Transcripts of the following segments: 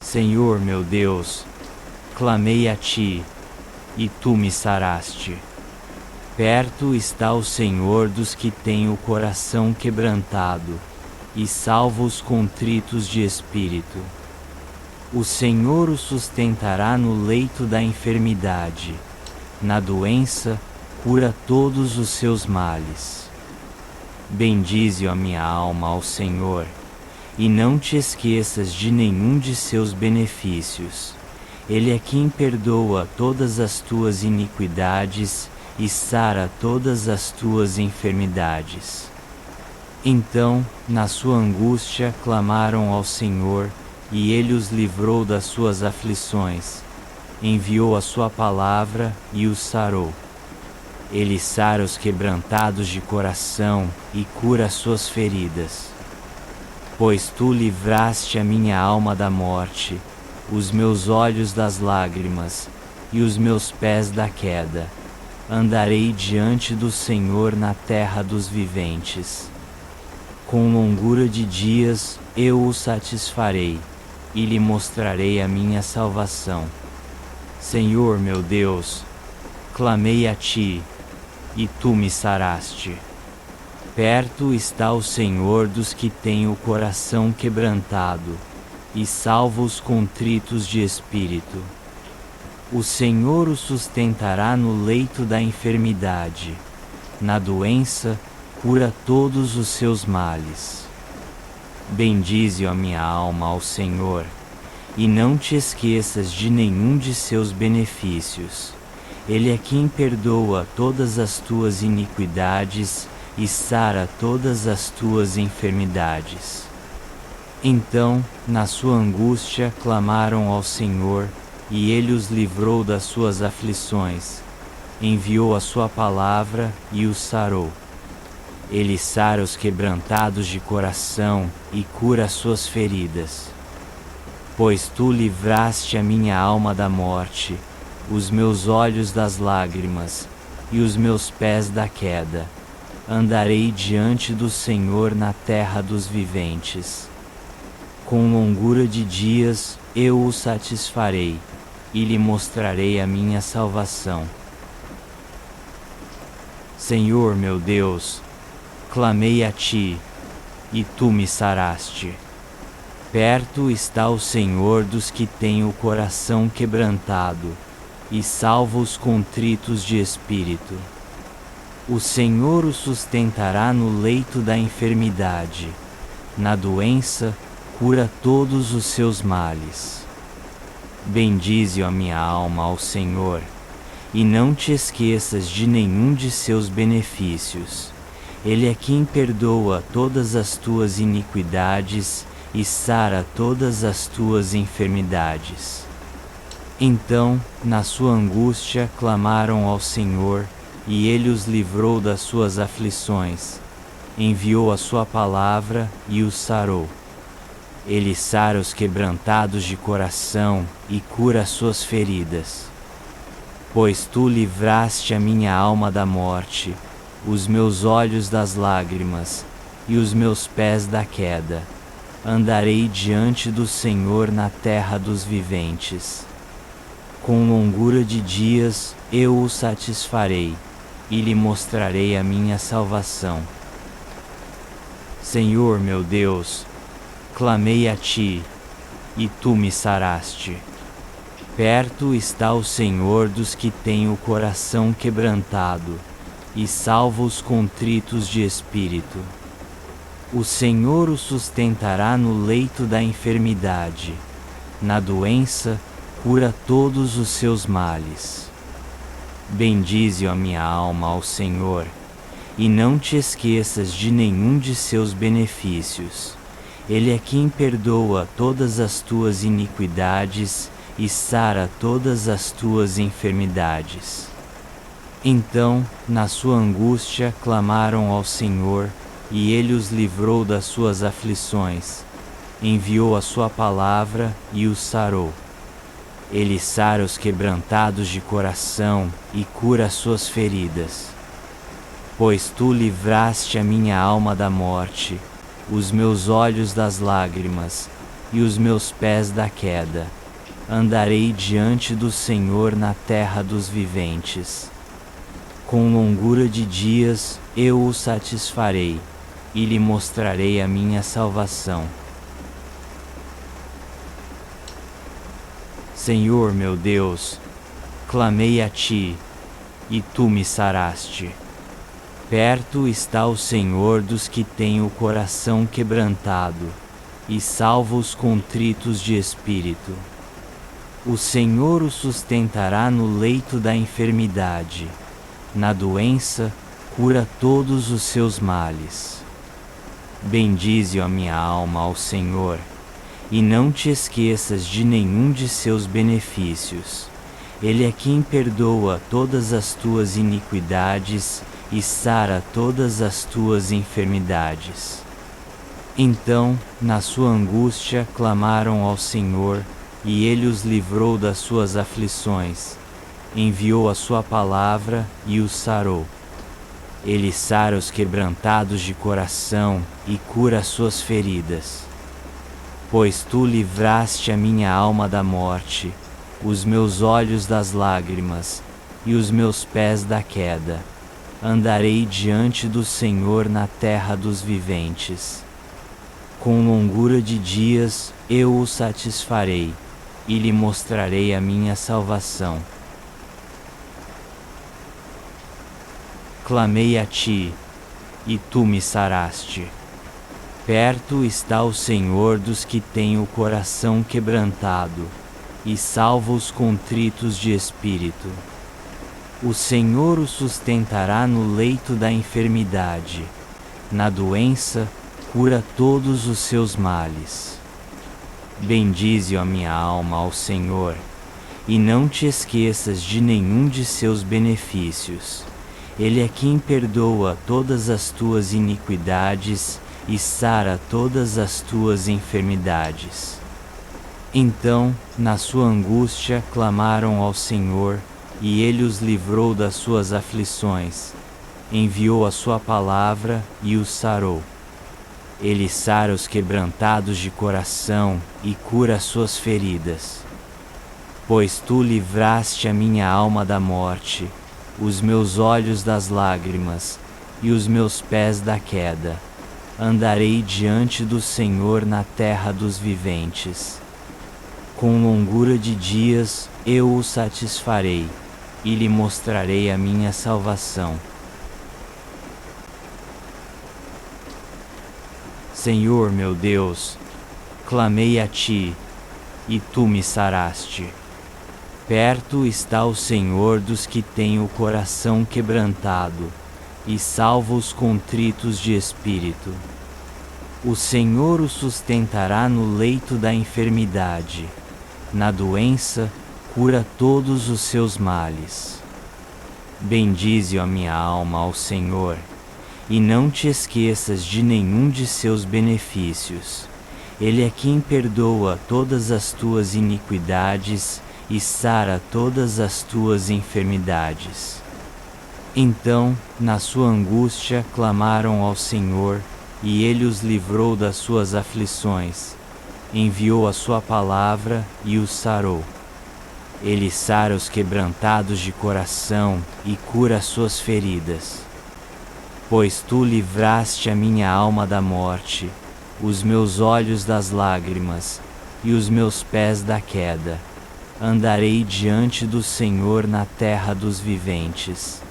Senhor meu Deus, clamei a ti, e tu me saraste. Perto está o Senhor dos que têm o coração quebrantado, e salva os contritos de espírito. O Senhor o sustentará no leito da enfermidade, na doença, cura todos os seus males. Bendize, ó minha alma, ao Senhor, e não te esqueças de nenhum de seus benefícios. Ele é quem perdoa todas as tuas iniquidades e sara todas as tuas enfermidades. Então, na sua angústia, clamaram ao Senhor, e ele os livrou das suas aflições. Enviou a sua palavra e os sarou. Ele sara os quebrantados de coração e cura as suas feridas. Pois tu livraste a minha alma da morte, os meus olhos das lágrimas, e os meus pés da queda. Andarei diante do Senhor na terra dos viventes. Com longura de dias eu o satisfarei, e lhe mostrarei a minha salvação. Senhor meu Deus, clamei a ti, e tu me saraste. Perto está o Senhor dos que têm o coração quebrantado, e salva os contritos de espírito. O Senhor o sustentará no leito da enfermidade, na doença, cura todos os seus males. Bendize, ó minha alma, ao Senhor, e não te esqueças de nenhum de seus benefícios. Ele é quem perdoa todas as tuas iniquidades e sara todas as tuas enfermidades. Então, na sua angústia, clamaram ao Senhor, e ele os livrou das suas aflições. Enviou a sua palavra e os sarou. Ele sara os quebrantados de coração e cura as suas feridas. Pois tu livraste a minha alma da morte, os meus olhos das lágrimas, e os meus pés da queda. Andarei diante do Senhor na terra dos viventes. Com longura de dias eu o satisfarei, e lhe mostrarei a minha salvação. Senhor meu Deus, clamei a ti, e tu me saraste. Perto está o Senhor dos que têm o coração quebrantado, e salva os contritos de espírito. O Senhor o sustentará no leito da enfermidade, na doença, cura todos os seus males. Bendize, ó minha alma, ao Senhor, e não te esqueças de nenhum de seus benefícios. Ele é quem perdoa todas as tuas iniquidades e sara todas as tuas enfermidades. Então, na sua angústia, clamaram ao Senhor, e ele os livrou das suas aflições. Enviou a sua palavra e os sarou. Ele sara os quebrantados de coração e cura as suas feridas. Pois tu livraste a minha alma da morte, os meus olhos das lágrimas, e os meus pés da queda. Andarei diante do Senhor na terra dos viventes. Com longura de dias eu o satisfarei, e lhe mostrarei a minha salvação. Senhor meu Deus, clamei a ti, e tu me saraste. Perto está o Senhor dos que têm o coração quebrantado, e salva os contritos de espírito. O Senhor o sustentará no leito da enfermidade, na doença, cura todos os seus males. Bendize, ó minha alma, ao Senhor, e não te esqueças de nenhum de seus benefícios. Ele é quem perdoa todas as tuas iniquidades e sara todas as tuas enfermidades. Então, na sua angústia, clamaram ao Senhor, e ele os livrou das suas aflições. Enviou a sua palavra e os sarou. Ele sara os quebrantados de coração e cura as suas feridas. Pois tu livraste a minha alma da morte, os meus olhos das lágrimas, e os meus pés da queda. Andarei diante do Senhor na terra dos viventes. Com longura de dias eu o satisfarei, e lhe mostrarei a minha salvação. Senhor meu Deus, clamei a ti, e tu me saraste. Perto está o Senhor dos que têm o coração quebrantado, e salva os contritos de espírito. O Senhor o sustentará no leito da enfermidade. Na doença, cura todos os seus males. Bendize a minha alma ao Senhor, e não te esqueças de nenhum de seus benefícios. Ele é quem perdoa todas as tuas iniquidades e sara todas as tuas enfermidades. Então, na sua angústia, clamaram ao Senhor, e ele os livrou das suas aflições. Enviou a sua palavra e os sarou. Ele sara os quebrantados de coração e cura as suas feridas. Pois tu livraste a minha alma da morte, os meus olhos das lágrimas, e os meus pés da queda. Andarei diante do Senhor na terra dos viventes. Com longura de dias eu o satisfarei, e lhe mostrarei a minha salvação. Clamei a ti, e tu me saraste. Perto está o Senhor dos que têm o coração quebrantado, e salva os contritos de espírito. O Senhor o sustentará no leito da enfermidade. Na doença, cura todos os seus males. Bendize a minha alma ao Senhor, e não te esqueças de nenhum de seus benefícios. Ele é quem perdoa todas as tuas iniquidades e sara todas as tuas enfermidades. Então, na sua angústia, clamaram ao Senhor, e ele os livrou das suas aflições. Enviou a sua palavra e os sarou. Ele sara os quebrantados de coração e cura as suas feridas. Pois tu livraste a minha alma da morte, os meus olhos das lágrimas, e os meus pés da queda. Andarei diante do Senhor na terra dos viventes. Com longura de dias eu o satisfarei, e lhe mostrarei a minha salvação. Senhor meu Deus, clamei a ti, e tu me saraste. Perto está o Senhor dos que têm o coração quebrantado, e salva os contritos de espírito. O Senhor o sustentará no leito da enfermidade. Na doença, cura todos os seus males. Bendize a minha alma ao Senhor, e não te esqueças de nenhum de seus benefícios. Ele é quem perdoa todas as tuas iniquidades e sara todas as tuas enfermidades. Então, na sua angústia, clamaram ao Senhor, e ele os livrou das suas aflições. Enviou a sua palavra e os sarou. Ele sara os quebrantados de coração e cura as suas feridas. Pois tu livraste a minha alma da morte, os meus olhos das lágrimas, e os meus pés da queda. Andarei diante do Senhor na terra dos viventes.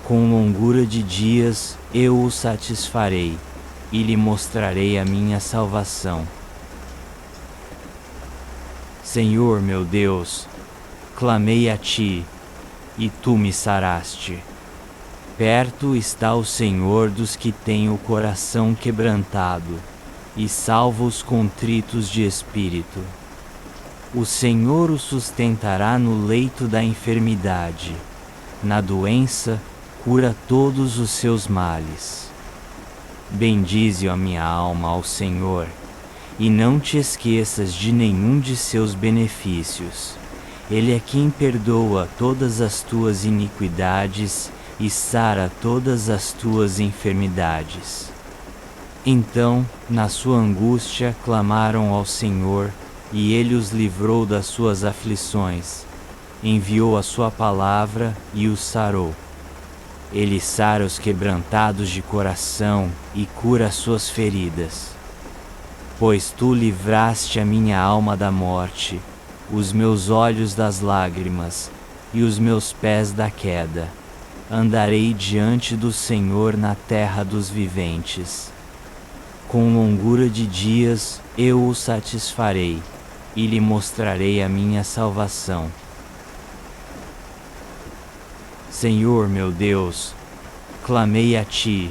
Com longura de dias eu o satisfarei, e lhe mostrarei a minha salvação. Senhor meu Deus, clamei a ti, e tu me saraste. Perto está o Senhor dos que têm o coração quebrantado, e salva os contritos de espírito. O Senhor o sustentará no leito da enfermidade. Na doença, cura todos os seus males. Bendize a minha alma ao Senhor, e não te esqueças de nenhum de seus benefícios. Ele é quem perdoa todas as tuas iniquidades e sara todas as tuas enfermidades. Então, na sua angústia, clamaram ao Senhor, e Ele os livrou das suas aflições. Enviou a sua palavra e os sarou. Ele sara os quebrantados de coração e cura as suas feridas. Pois tu livraste a minha alma da morte, os meus olhos das lágrimas, e os meus pés da queda. Andarei diante do Senhor na terra dos viventes. Com longura de dias eu o satisfarei, e lhe mostrarei a minha salvação. Senhor meu Deus, clamei a ti,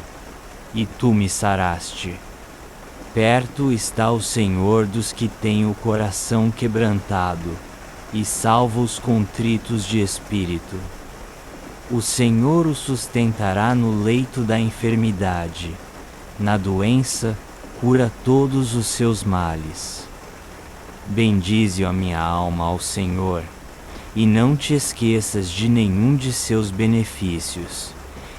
e tu me saraste. Perto está o Senhor dos que têm o coração quebrantado, e salva os contritos de espírito. O Senhor o sustentará no leito da enfermidade, na doença, cura todos os seus males. Bendize a minha alma ao Senhor, e não te esqueças de nenhum de seus benefícios.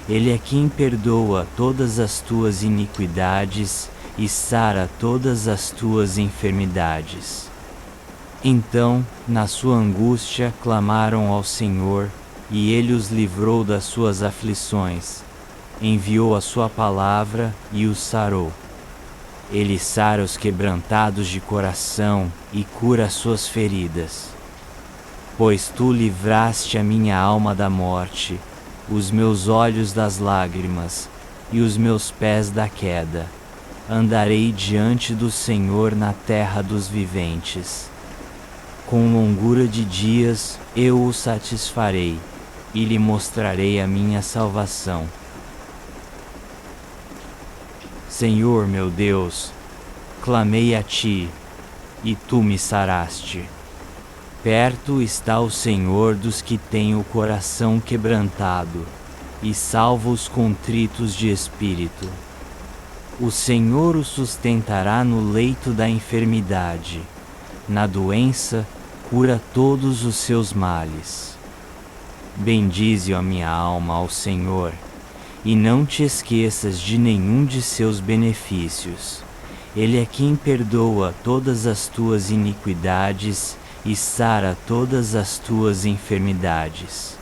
Ele é quem perdoa todas as tuas iniquidades e sara todas as tuas enfermidades. Então, na sua angústia, clamaram ao Senhor, e Ele os livrou das suas aflições. Enviou a sua palavra e os sarou. Ele sara os quebrantados de coração e cura as suas feridas. Pois tu livraste a minha alma da morte, os meus olhos das lágrimas, e os meus pés da queda. Andarei diante do Senhor na terra dos viventes. Com longura de dias eu o satisfarei, e lhe mostrarei a minha salvação. Senhor meu Deus, clamei a ti, e tu me saraste. Perto está o Senhor dos que têm o coração quebrantado, e salva os contritos de espírito. O Senhor o sustentará no leito da enfermidade, na doença, cura todos os seus males. Bendize a minha alma ao Senhor, e não te esqueças de nenhum de seus benefícios. Ele é quem perdoa todas as tuas iniquidades e sara todas as tuas enfermidades.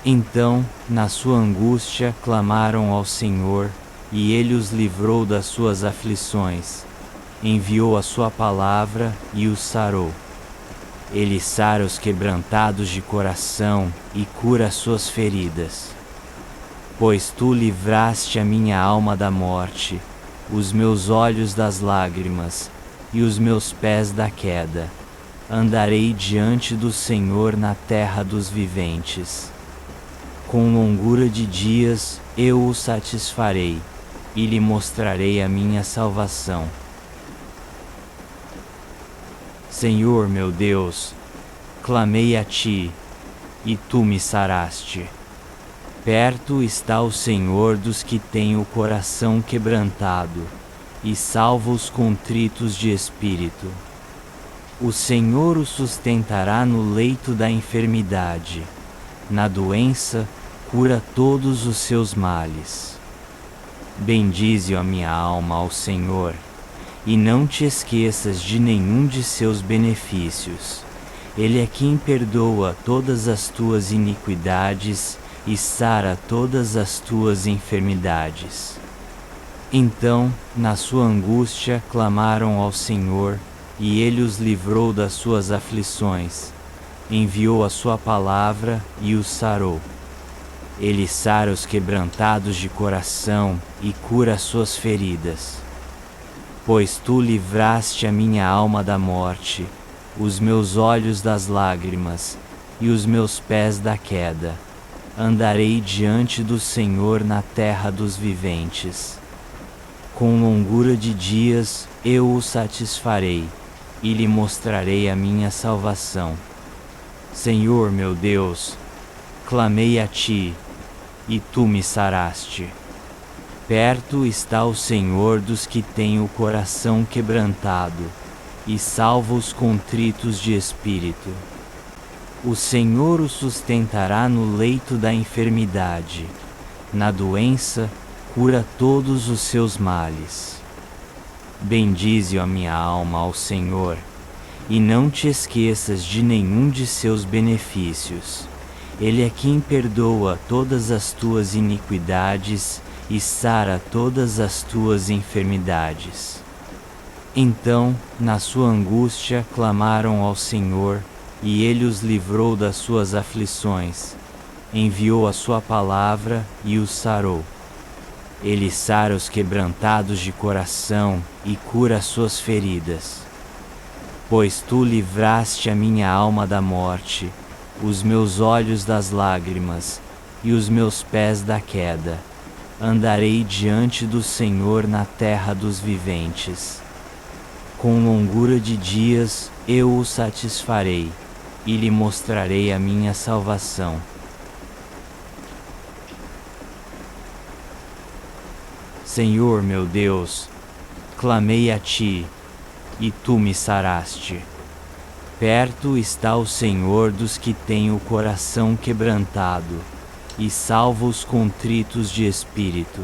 Então, na sua angústia, clamaram ao Senhor, e Ele os livrou das suas aflições. Enviou a sua palavra e os sarou. Ele sara os quebrantados de coração e cura as suas feridas. Pois tu livraste a minha alma da morte, os meus olhos das lágrimas, e os meus pés da queda. Andarei diante do Senhor na terra dos viventes. Com longura de dias eu o satisfarei, e lhe mostrarei a minha salvação. Senhor meu Deus, clamei a ti, e tu me saraste. Perto está o Senhor dos que têm o coração quebrantado, e salva os contritos de espírito. O Senhor o sustentará no leito da enfermidade, na doença, cura todos os seus males. Bendize a minha alma ao Senhor, e não te esqueças de nenhum de seus benefícios. Ele é quem perdoa todas as tuas iniquidades e sara todas as tuas enfermidades. Então, na sua angústia, clamaram ao Senhor, e Ele os livrou das suas aflições. Enviou a sua palavra e os sarou. Ele sara os quebrantados de coração e cura as suas feridas. Pois tu livraste a minha alma da morte, os meus olhos das lágrimas, e os meus pés da queda. Andarei diante do Senhor na terra dos viventes. Com longura de dias eu o satisfarei, e lhe mostrarei a minha salvação. Senhor meu Deus, clamei a ti, e tu me saraste. Perto está o Senhor dos que têm o coração quebrantado, e salva os contritos de espírito. O Senhor o sustentará no leito da enfermidade, na doença, cura todos os seus males. Bendize, ó minha alma, ao Senhor, e não te esqueças de nenhum de seus benefícios. Ele é quem perdoa todas as tuas iniquidades e sara todas as tuas enfermidades. Então, na sua angústia, clamaram ao Senhor, e ele os livrou das suas aflições. Enviou a sua palavra e os sarou. Ele sara os quebrantados de coração e cura as suas feridas. Pois tu livraste a minha alma da morte, os meus olhos das lágrimas, e os meus pés da queda. Andarei diante do Senhor na terra dos viventes. Com longura de dias eu o satisfarei, e lhe mostrarei a minha salvação. Senhor meu Deus, clamei a ti, e tu me saraste. Perto está o Senhor dos que têm o coração quebrantado, e salva os contritos de espírito.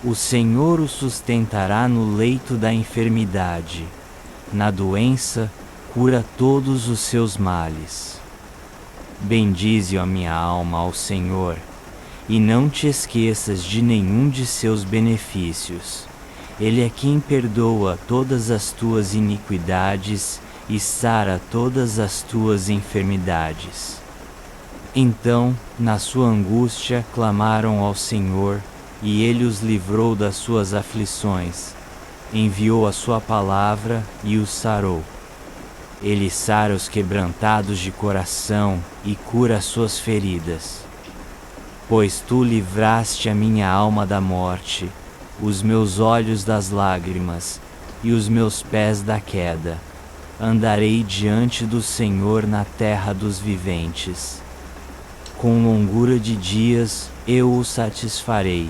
O Senhor o sustentará no leito da enfermidade, na doença, cura todos os seus males. Bendize, ó minha alma, ao Senhor, e não te esqueças de nenhum de seus benefícios. Ele é quem perdoa todas as tuas iniquidades e sara todas as tuas enfermidades. Então, na sua angústia, clamaram ao Senhor, e ele os livrou das suas aflições. Enviou a sua palavra e os sarou. Ele sara os quebrantados de coração e cura as suas feridas. Pois tu livraste a minha alma da morte, os meus olhos das lágrimas, e os meus pés da queda. Andarei diante do Senhor na terra dos viventes. Com longura de dias eu o satisfarei,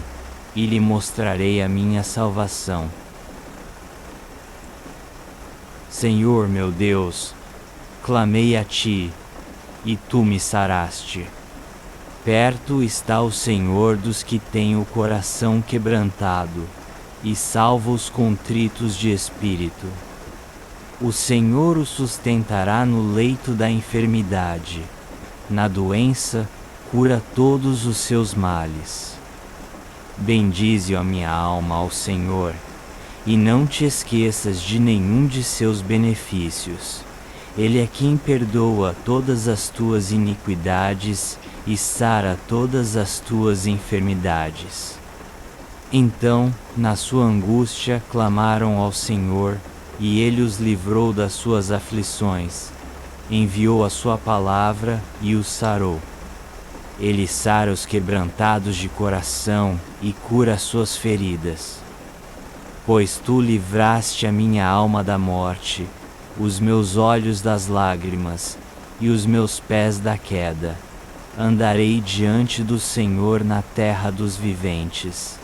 e lhe mostrarei a minha salvação. Senhor meu Deus, clamei a ti, e tu me saraste. Perto está o Senhor dos que têm o coração quebrantado, e salva os contritos de espírito. O Senhor o sustentará no leito da enfermidade, na doença, cura todos os seus males. Bendize, ó minha alma, ao Senhor, e não te esqueças de nenhum de seus benefícios. Ele é quem perdoa todas as tuas iniquidades e sara todas as tuas enfermidades. Então, na sua angústia, clamaram ao Senhor, e ele os livrou das suas aflições. Enviou a sua palavra e os sarou. Ele sara os quebrantados de coração e cura as suas feridas. Pois tu livraste a minha alma da morte, os meus olhos das lágrimas, e os meus pés da queda. Andarei diante do Senhor na terra dos viventes.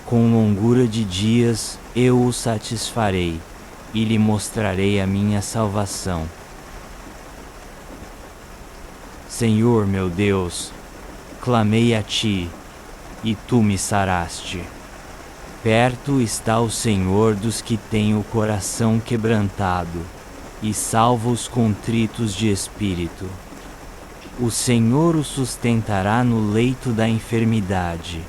Com longura de dias eu o satisfarei, e lhe mostrarei a minha salvação. Senhor meu Deus, clamei a ti, e tu me saraste. Perto está o Senhor dos que têm o coração quebrantado, e salva os contritos de espírito. O Senhor o sustentará no leito da enfermidade,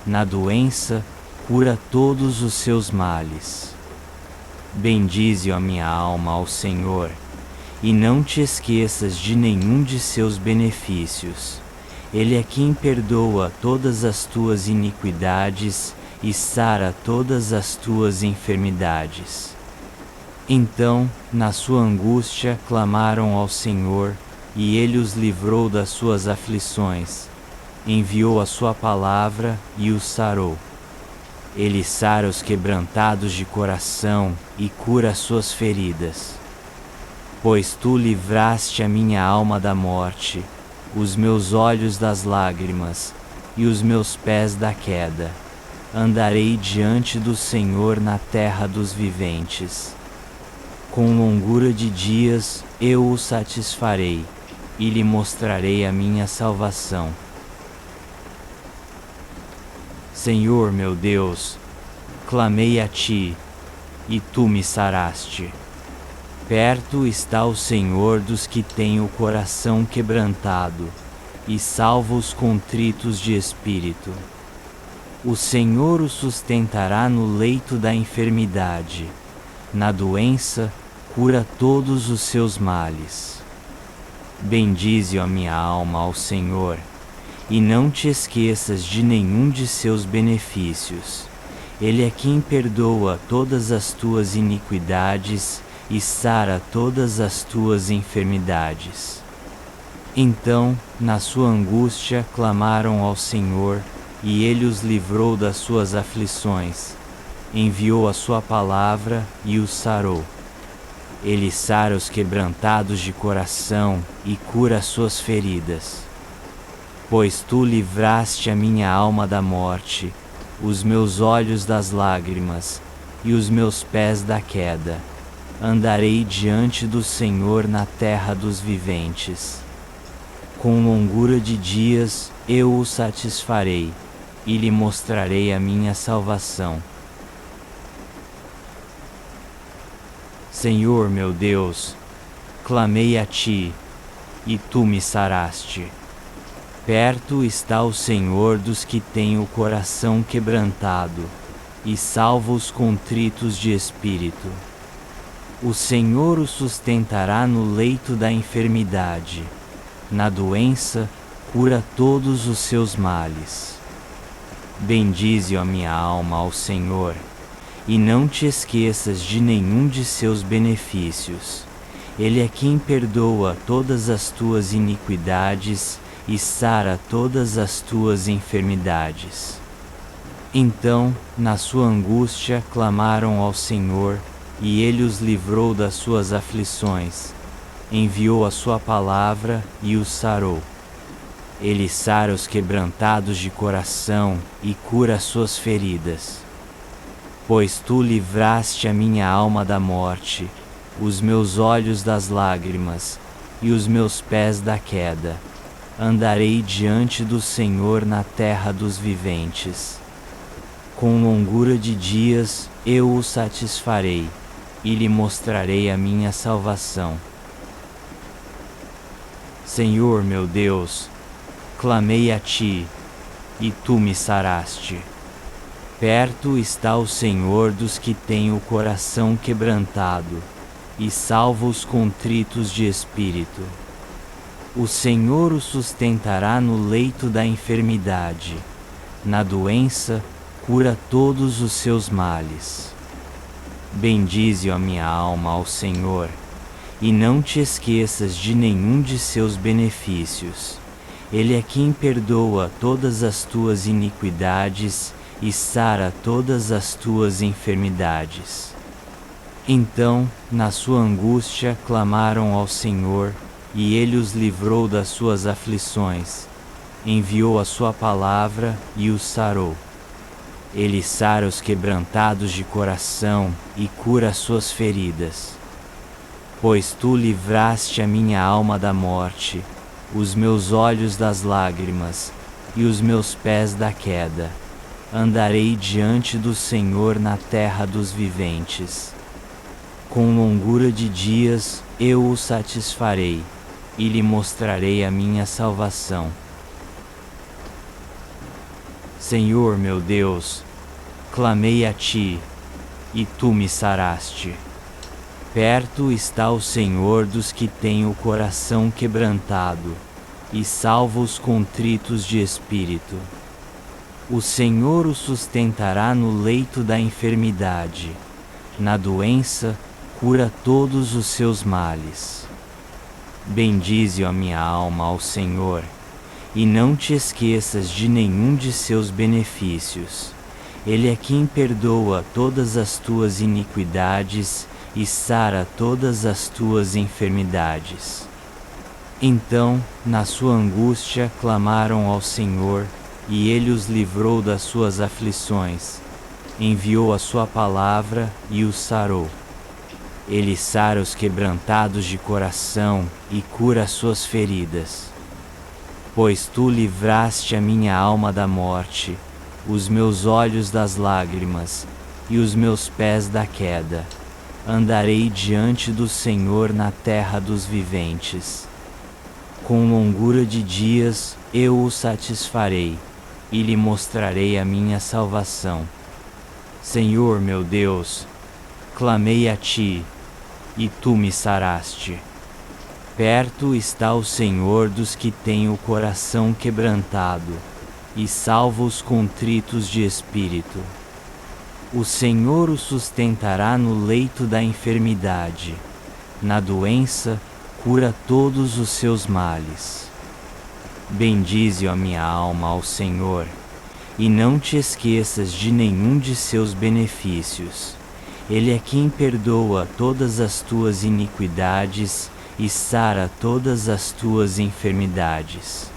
na doença, cura todos os seus males. Bendize, ó minha alma, ao Senhor, e não te esqueças de nenhum de seus benefícios. Ele é quem perdoa todas as tuas iniquidades e sara todas as tuas enfermidades. Então, na sua angústia, clamaram ao Senhor, e ele os livrou das suas aflições. Enviou a sua palavra e os sarou. Ele sara os quebrantados de coração e cura as suas feridas. Pois tu livraste a minha alma da morte, os meus olhos das lágrimas, e os meus pés da queda. Andarei diante do Senhor na terra dos viventes. Com longura de dias eu o satisfarei, e lhe mostrarei a minha salvação. Senhor meu Deus, clamei a ti, e tu me saraste. Perto está o Senhor dos que têm o coração quebrantado, e salva os contritos de espírito. O Senhor o sustentará no leito da enfermidade, na doença, cura todos os seus males. Bendize, ó minha alma, ao Senhor, e não te esqueças de nenhum de seus benefícios. Ele é quem perdoa todas as tuas iniquidades e sara todas as tuas enfermidades. Então, na sua angústia, clamaram ao Senhor, e ele os livrou das suas aflições. Enviou a sua palavra e os sarou. Ele sara os quebrantados de coração e cura as suas feridas. Pois tu livraste a minha alma da morte, os meus olhos das lágrimas, e os meus pés da queda. Andarei diante do Senhor na terra dos viventes. Com longura de dias eu o satisfarei, e lhe mostrarei a minha salvação. Senhor meu Deus, clamei a ti, e tu me saraste. Perto está o Senhor dos que têm o coração quebrantado, e salva os contritos de espírito. O Senhor o sustentará no leito da enfermidade, na doença, cura todos os seus males. Bendize, ó minha alma, ao Senhor, e não te esqueças de nenhum de seus benefícios. Ele é quem perdoa todas as tuas iniquidades e sara todas as tuas enfermidades. Então, na sua angústia, clamaram ao Senhor, e ele os livrou das suas aflições. Enviou a sua palavra e os sarou. Ele sara os quebrantados de coração e cura as suas feridas. Pois tu livraste a minha alma da morte, os meus olhos das lágrimas, e os meus pés da queda. Andarei diante do Senhor na terra dos viventes. Com longura de dias eu o satisfarei, e lhe mostrarei a minha salvação. Senhor meu Deus, clamei a ti, e tu me saraste. Perto está o Senhor dos que têm o coração quebrantado, e salva os contritos de espírito. O Senhor o sustentará no leito da enfermidade, na doença, cura todos os seus males. Bendize, ó minha alma, ao Senhor, e não te esqueças de nenhum de seus benefícios. Ele é quem perdoa todas as tuas iniquidades e sara todas as tuas enfermidades. Então, na sua angústia, clamaram ao Senhor, e ele os livrou das suas aflições. Enviou a sua palavra e os sarou. Ele sara os quebrantados de coração e cura as suas feridas. Pois tu livraste a minha alma da morte, os meus olhos das lágrimas, e os meus pés da queda. Andarei diante do Senhor na terra dos viventes. Com longura de dias eu o satisfarei, e lhe mostrarei a minha salvação. Senhor meu Deus, clamei a ti, e tu me saraste. Perto está o Senhor dos que têm o coração quebrantado, e salva os contritos de espírito. O Senhor o sustentará no leito da enfermidade, na doença, cura todos os seus males. Bendize, ó minha alma, ao Senhor, e não te esqueças de nenhum de seus benefícios. Ele é quem perdoa todas as tuas iniquidades e sara todas as tuas enfermidades. Então, na sua angústia, clamaram ao Senhor, e ele os livrou das suas aflições. Enviou a sua palavra e os sarou. Ele sara os quebrantados de coração e cura as suas feridas. Pois tu livraste a minha alma da morte, os meus olhos das lágrimas, e os meus pés da queda. Andarei diante do Senhor na terra dos viventes. Com longura de dias eu o satisfarei, e lhe mostrarei a minha salvação. Senhor meu Deus, clamei a ti, e tu me saraste. Perto está o Senhor dos que têm o coração quebrantado, e salva os contritos de espírito. O Senhor o sustentará no leito da enfermidade, na doença cura todos os seus males. Bendize, ó minha alma, ao Senhor, e não te esqueças de nenhum de seus benefícios. Ele é quem perdoa todas as tuas iniquidades e sara todas as tuas enfermidades.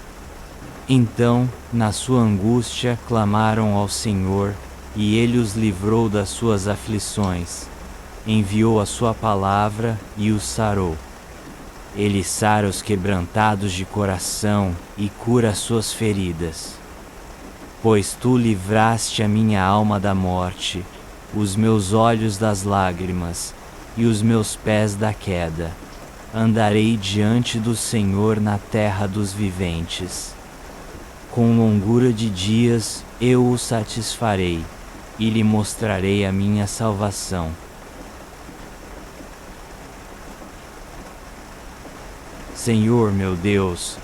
Então, na sua angústia, clamaram ao Senhor, e ele os livrou das suas aflições. Enviou a sua palavra e os sarou. Ele sara os quebrantados de coração e cura as suas feridas. Pois tu livraste a minha alma da morte, os meus olhos das lágrimas, e os meus pés da queda. Andarei diante do Senhor na terra dos viventes. Com longura de dias eu o satisfarei, e lhe mostrarei a minha salvação. Senhor meu Deus,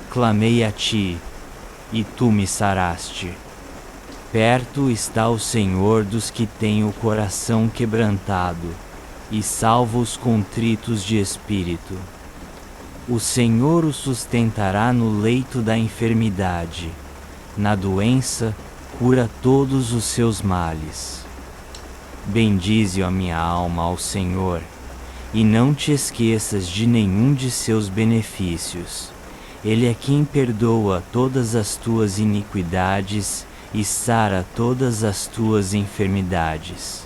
clamei a ti, e tu me saraste. Perto está o Senhor dos que têm o coração quebrantado, e salva os contritos de espírito. O Senhor o sustentará no leito da enfermidade, na doença cura todos os seus males. Bendize, ó minha alma, ao Senhor, e não te esqueças de nenhum de seus benefícios. Ele é quem perdoa todas as tuas iniquidades e sara todas as tuas enfermidades.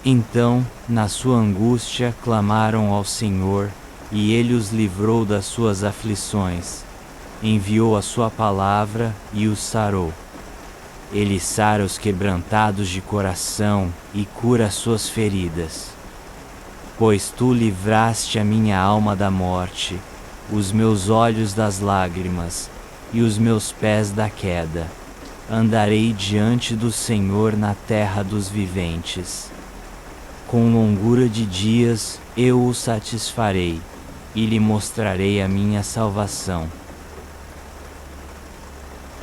Então, na sua angústia, clamaram ao Senhor, e ele os livrou das suas aflições. Enviou a sua palavra e os sarou. Ele sara os quebrantados de coração e cura as suas feridas. Pois tu livraste a minha alma da morte, os meus olhos das lágrimas, e os meus pés da queda. Andarei diante do Senhor na terra dos viventes. Com longura de dias eu o satisfarei, e lhe mostrarei a minha salvação.